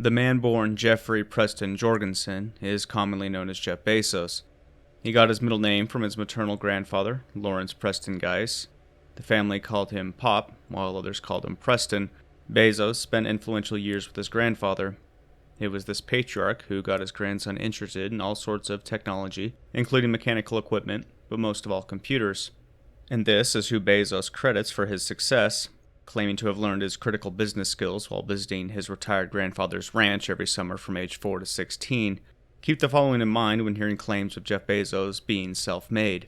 The man born Jeffrey Preston Jorgensen is commonly known as Jeff Bezos. He got his middle name from his maternal grandfather, Lawrence Preston Geiss. The family called him Pop, while others called him Preston. Bezos spent influential years with his grandfather. It was this patriarch who got his grandson interested in all sorts of technology, including mechanical equipment, but most of all computers. And this is who Bezos credits for his success, claiming to have learned his critical business skills while visiting his retired grandfather's ranch every summer from age 4 to 16. Keep the following in mind when hearing claims of Jeff Bezos being self-made.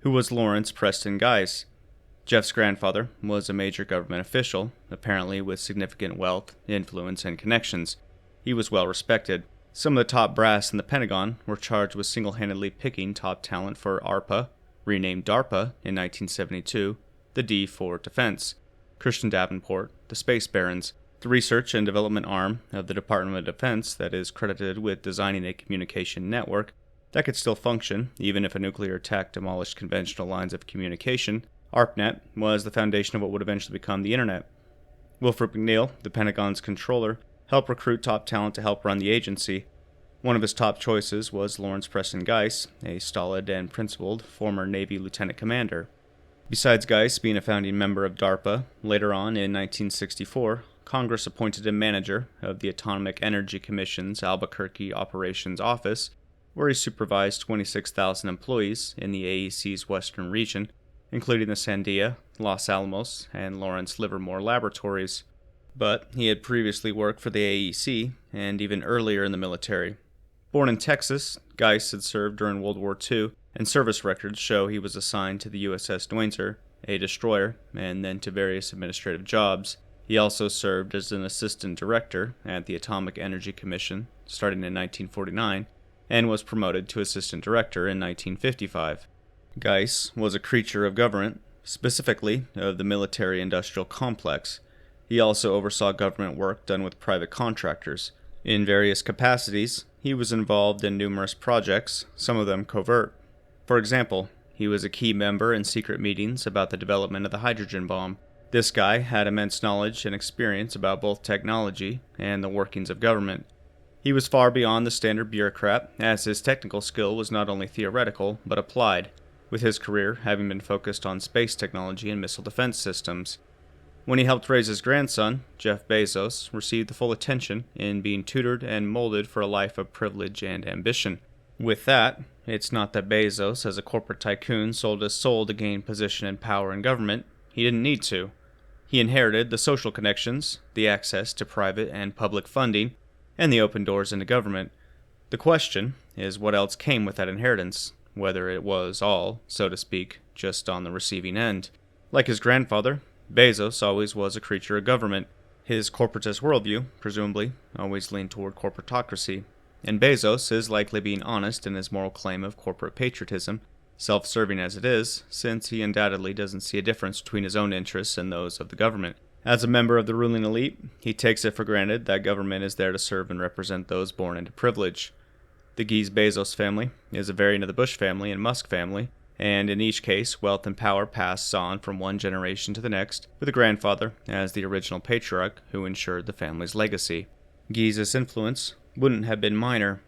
Who was Lawrence Preston Geiss? Jeff's grandfather was a major government official, apparently with significant wealth, influence, and connections. He was well respected. Some of the top brass in the Pentagon were charged with single-handedly picking top talent for ARPA, renamed DARPA in 1972, the D for Defense. Christian Davenport, the Space Barons, the research and development arm of the Department of Defense that is credited with designing a communication network that could still function even if a nuclear attack demolished conventional lines of communication. ARPANET was the foundation of what would eventually become the Internet. Wilfred McNeil, the Pentagon's controller, helped recruit top talent to help run the agency. One of his top choices was Lawrence Preston Geiss, a stolid and principled former Navy lieutenant commander. Besides Geiss being a founding member of DARPA, later on in 1964, Congress appointed him manager of the Atomic Energy Commission's Albuquerque Operations Office, where he supervised 26,000 employees in the AEC's western region, including the Sandia, Los Alamos, and Lawrence Livermore laboratories. But he had previously worked for the AEC, and even earlier in the military. Born in Texas, Geiss had served during World War II, and service records show he was assigned to the USS New Windsor, a destroyer, and then to various administrative jobs. He also served as an assistant director at the Atomic Energy Commission, starting in 1949, and was promoted to assistant director in 1955. Geiss was a creature of government, specifically of the military-industrial complex. He also oversaw government work done with private contractors. In various capacities, he was involved in numerous projects, some of them covert. For example, he was a key member in secret meetings about the development of the hydrogen bomb. This guy had immense knowledge and experience about both technology and the workings of government. He was far beyond the standard bureaucrat, as his technical skill was not only theoretical, but applied, with his career having been focused on space technology and missile defense systems. When he helped raise his grandson, Jeff Bezos received the full attention in being tutored and molded for a life of privilege and ambition. With that, it's not that Bezos, as a corporate tycoon, sold his soul to gain position and power in government. He didn't need to. He inherited the social connections, the access to private and public funding, and the open doors into government. The question is what else came with that inheritance, whether it was all, so to speak, just on the receiving end. Like his grandfather, Bezos always was a creature of government. His corporatist worldview, presumably, always leaned toward corporatocracy. And Bezos is likely being honest in his moral claim of corporate patriotism, self-serving as it is, since he undoubtedly doesn't see a difference between his own interests and those of the government. As a member of the ruling elite, he takes it for granted that government is there to serve and represent those born into privilege. The Gies-Bezos family is a variant of the Bush family and Musk family, and in each case, wealth and power passes on from one generation to the next, with the grandfather as the original patriarch who ensured the family's legacy. Gies' influence wouldn't have been minor.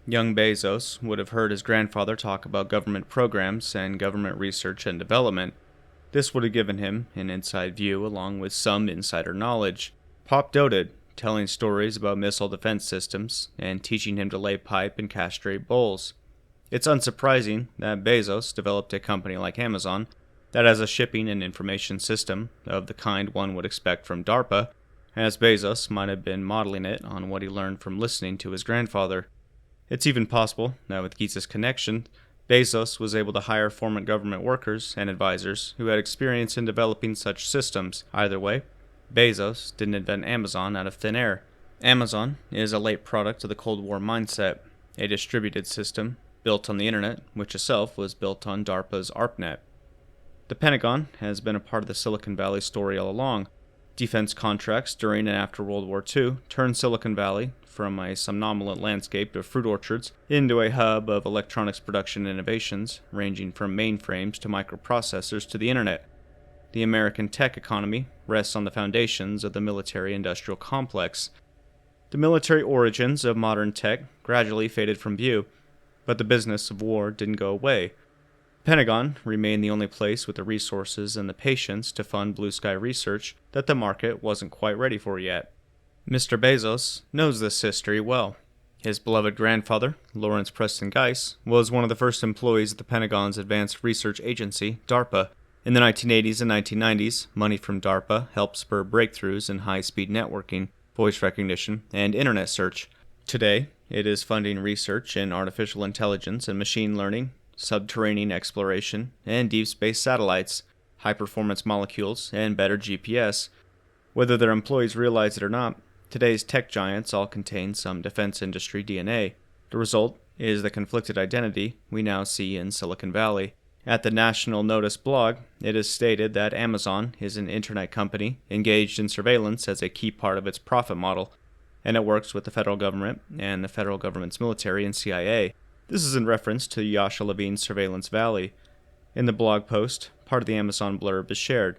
Young Bezos would have heard his grandfather talk about government programs and government research and development. This would have given him an inside view along with some insider knowledge. Pop doted, telling stories about missile defense systems and teaching him to lay pipe and castrate bulls. It's unsurprising that Bezos developed a company like Amazon that has a shipping and information system of the kind one would expect from DARPA, as Bezos might have been modeling it on what he learned from listening to his grandfather. It's even possible that with Gies' connection, Bezos was able to hire former government workers and advisors who had experience in developing such systems. Either way, Bezos didn't invent Amazon out of thin air. Amazon is a late product of the Cold War mindset, a distributed system built on the internet, which itself was built on DARPA's ARPANET. The Pentagon has been a part of the Silicon Valley story all along. Defense contracts during and after World War II turned Silicon Valley from a somnolent landscape of fruit orchards into a hub of electronics production innovations, ranging from mainframes to microprocessors to the internet. The American tech economy rests on the foundations of the military-industrial complex. The military origins of modern tech gradually faded from view, but the business of war didn't go away. The Pentagon remained the only place with the resources and the patience to fund blue sky research that the market wasn't quite ready for yet. Mr. Bezos knows this history well. His beloved grandfather, Lawrence Preston Geiss, was one of the first employees at the Pentagon's Advanced Research Agency, DARPA. In the 1980s and 1990s, money from DARPA helped spur breakthroughs in high-speed networking, voice recognition, and internet search. Today, it is funding research in artificial intelligence and machine learning, subterranean exploration, and deep space satellites, high-performance molecules, and better GPS. Whether their employees realize it or not, today's tech giants all contain some defense industry DNA. The result is the conflicted identity we now see in Silicon Valley. At the National Notice blog, it is stated that Amazon is an internet company engaged in surveillance as a key part of its profit model, and it works with the federal government and the federal government's military and CIA. This is in reference to Yasha Levine's Surveillance Valley. In the blog post, part of the Amazon blurb is shared.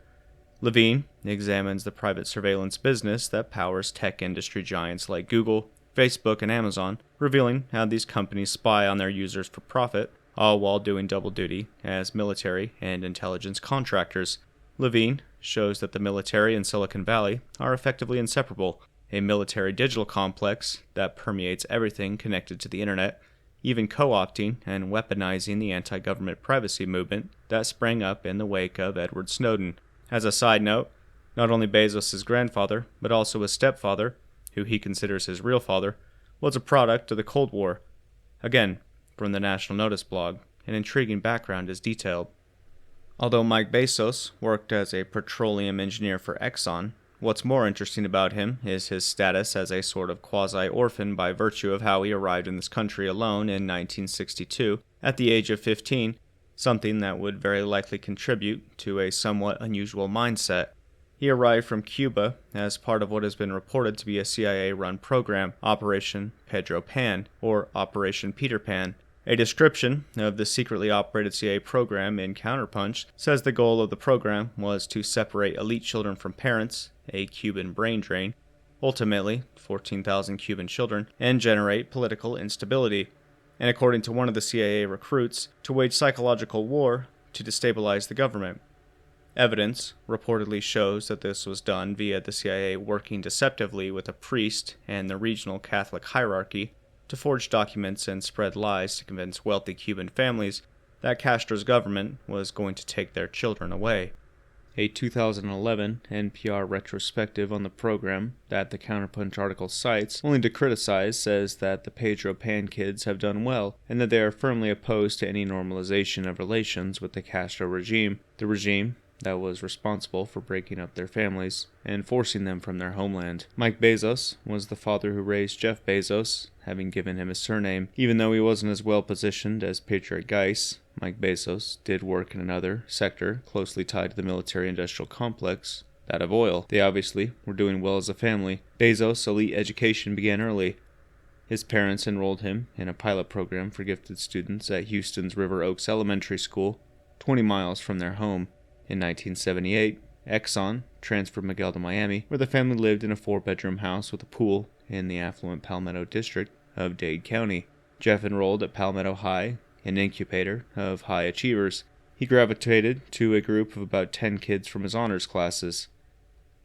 Levine examines the private surveillance business that powers tech industry giants like Google, Facebook, and Amazon, revealing how these companies spy on their users for profit, all while doing double duty as military and intelligence contractors. Levine shows that the military and Silicon Valley are effectively inseparable, a military digital complex that permeates everything connected to the internet, even co-opting and weaponizing the anti-government privacy movement that sprang up in the wake of Edward Snowden. As a side note, not only Bezos' grandfather, but also his stepfather, who he considers his real father, was a product of the Cold War. Again, from the National Notice blog, an intriguing background is detailed. Although Mike Bezos worked as a petroleum engineer for Exxon, what's more interesting about him is his status as a sort of quasi-orphan by virtue of how he arrived in this country alone in 1962 at the age of 15, something that would very likely contribute to a somewhat unusual mindset. He arrived from Cuba as part of what has been reported to be a CIA-run program, Operation Pedro Pan, or Operation Peter Pan. A description of the secretly operated CIA program in Counterpunch says the goal of the program was to separate elite children from parents, a Cuban brain drain, ultimately 14,000 Cuban children, and generate political instability. And according to one of the CIA recruits, to wage psychological war to destabilize the government. Evidence reportedly shows that this was done via the CIA working deceptively with a priest and the regional Catholic hierarchy to forge documents and spread lies to convince wealthy Cuban families that Castro's government was going to take their children away. A 2011 NPR retrospective on the program that the Counterpunch article cites, only to criticize, says that the Pedro Pan kids have done well, and that they are firmly opposed to any normalization of relations with the Castro regime, the regime that was responsible for breaking up their families and forcing them from their homeland. Mike Bezos was the father who raised Jeff Bezos, having given him his surname. Even though he wasn't as well positioned as Patriot Geiss, Mike Bezos did work in another sector closely tied to the military-industrial complex, that of oil. They obviously were doing well as a family. Bezos' elite education began early. His parents enrolled him in a pilot program for gifted students at Houston's River Oaks Elementary School, 20 miles from their home. In 1978, Exxon transferred Miguel to Miami, where the family lived in a 4-bedroom house with a pool in the affluent Palmetto district of Dade County. Jeff enrolled at Palmetto High, an incubator of high achievers. He gravitated to a group of about 10 kids from his honors classes.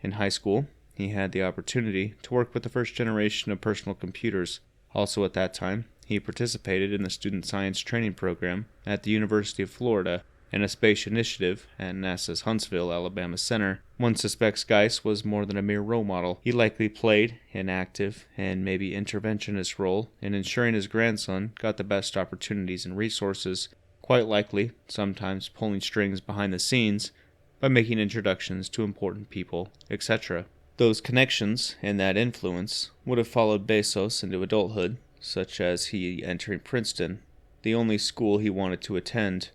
In high school, he had the opportunity to work with the first generation of personal computers. Also at that time, he participated in the Student Science Training Program at the University of Florida and a space initiative at NASA's Huntsville, Alabama Center. One suspects Geiss was more than a mere role model. He likely played an active and maybe interventionist role in ensuring his grandson got the best opportunities and resources, quite likely sometimes pulling strings behind the scenes by making introductions to important people, etc. Those connections and that influence would have followed Bezos into adulthood, such as he entering Princeton, the only school he wanted to attend.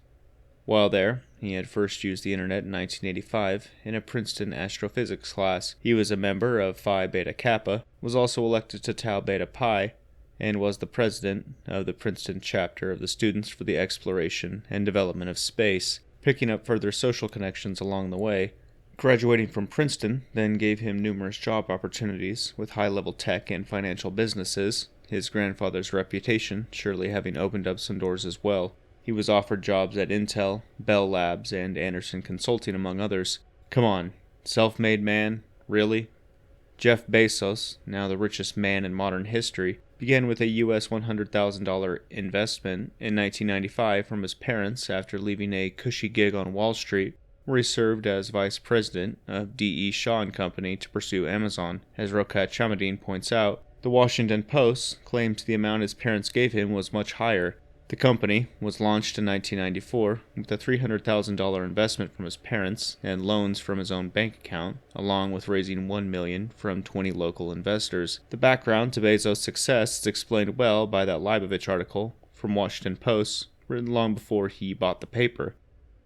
While there, he had first used the internet in 1985 in a Princeton astrophysics class. He was a member of Phi Beta Kappa, was also elected to Tau Beta Pi, and was the president of the Princeton chapter of the Students for the Exploration and Development of Space. Picking up further social connections along the way, Graduating from Princeton then gave him numerous job opportunities with high-level tech and financial businesses, his grandfather's reputation surely having opened up some doors as well. He was offered jobs at Intel, Bell Labs, and Anderson Consulting, among others. Come on, self-made man, really? Jeff Bezos, now the richest man in modern history, began with a US $100,000 investment in 1995 from his parents after leaving a cushy gig on Wall Street, where he served as vice president of D.E. Shaw & Company to pursue Amazon. As Rokat Chamadine points out, the Washington Post claims the amount his parents gave him was much higher. The company was launched in 1994 with a $300,000 investment from his parents and loans from his own bank account, along with raising $1 million from 20 local investors. The background to Bezos' success is explained well by that Leibovich article from Washington Post, written long before he bought the paper.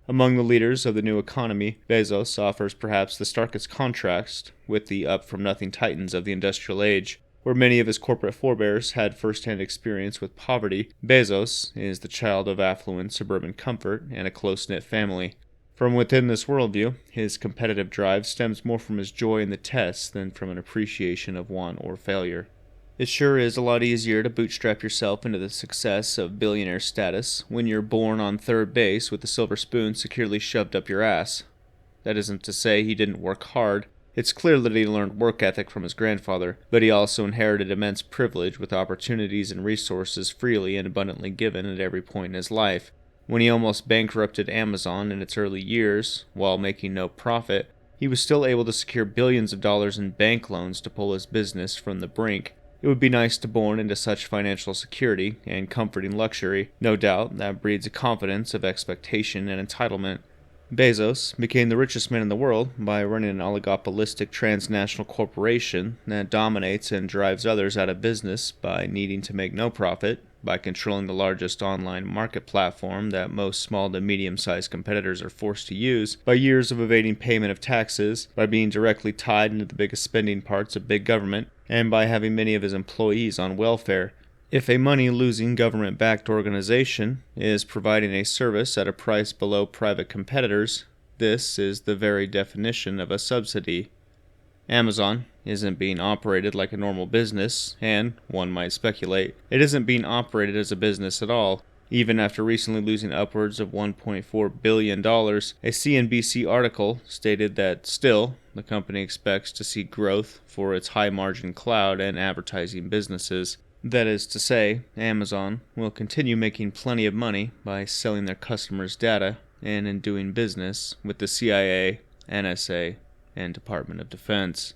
Among the leaders of the new economy, Bezos offers perhaps the starkest contrast with the up-from-nothing titans of the industrial age. Where many of his corporate forebears had first-hand experience with poverty, Bezos is the child of affluent suburban comfort and a close-knit family. From within this worldview, his competitive drive stems more from his joy in the test than from an appreciation of want or failure. It sure is a lot easier to bootstrap yourself into the success of billionaire status when you're born on third base with a silver spoon securely shoved up your ass. That isn't to say he didn't work hard. It's clear that he learned work ethic from his grandfather, but he also inherited immense privilege with opportunities and resources freely and abundantly given at every point in his life. When he almost bankrupted Amazon in its early years, while making no profit, he was still able to secure billions of dollars in bank loans to pull his business from the brink. It would be nice to be born into such financial security and comforting luxury. No doubt that breeds a confidence of expectation and entitlement. Bezos became the richest man in the world by running an oligopolistic transnational corporation that dominates and drives others out of business by needing to make no profit, by controlling the largest online market platform that most small to medium-sized competitors are forced to use, by years of evading payment of taxes, by being directly tied into the biggest spending parts of big government, and by having many of his employees on welfare. If a money-losing government-backed organization is providing a service at a price below private competitors, this is the very definition of a subsidy. Amazon isn't being operated like a normal business, and, one might speculate, it isn't being operated as a business at all. Even after recently losing upwards of $1.4 billion, a CNBC article stated that still, the company expects to see growth for its high-margin cloud and advertising businesses. That is to say, Amazon will continue making plenty of money by selling their customers' data and in doing business with the CIA, NSA, and Department of Defense.